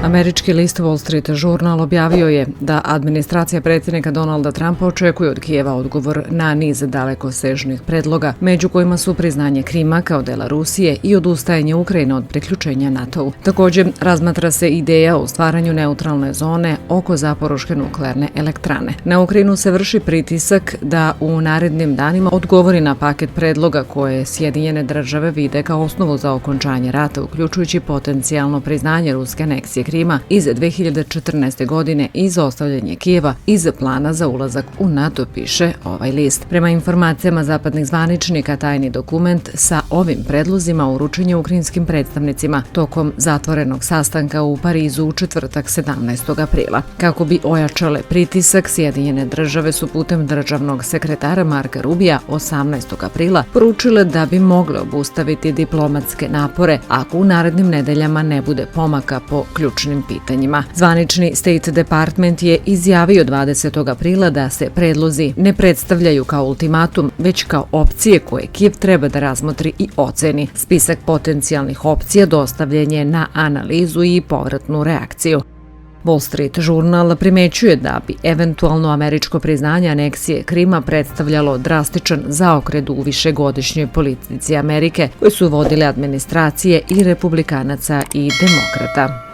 Američki list Wall Street Journal objavio je da administracija predsjednika Donalda Trumpa očekuje od Kijeva odgovor na niz dalekosežnih predloga, među kojima su priznanje Krima kao dela Rusije i odustajanje Ukrajine od priključenja NATO-u. Također, razmatra se ideja o stvaranju neutralne zone oko Zaporoške nuklearne elektrane. Na Ukrajinu se vrši pritisak da u narednim danima odgovori na paket predloga koje Sjedinjene države vide kao osnovu za okončanje rata, uključujući potencijalno priznanje ruske aneksije Krima iz 2014. godine i izostavljanje Kijeva iz plana za ulazak u NATO, piše ovaj list. Prema informacijama zapadnih zvaničnika, tajni dokument sa ovim predlozima uručen je ukrajinskim predstavnicima tokom zatvorenog sastanka u Parizu u četvrtak 17. aprila. Kako bi ojačale pritisak, Sjedinjene države su putem državnog sekretara Marka Rubija 18. aprila poručile da bi mogle obustaviti diplomatske napore ako u narednim nedeljama ne bude pomaka po ključnim pitanjima. Zvanični State Department je izjavio 20. aprila da se predlozi ne predstavljaju kao ultimatum, već kao opcije koje Kijev treba da razmotri i oceni. Spisak potencijalnih opcija dostavljen je na analizu i povratnu reakciju. Wall Street Journal primećuje da bi eventualno američko priznanje aneksije Krima predstavljalo drastičan zaokret u višegodišnjoj politici Amerike, koju su vodile administracije i republikanaca i demokrata.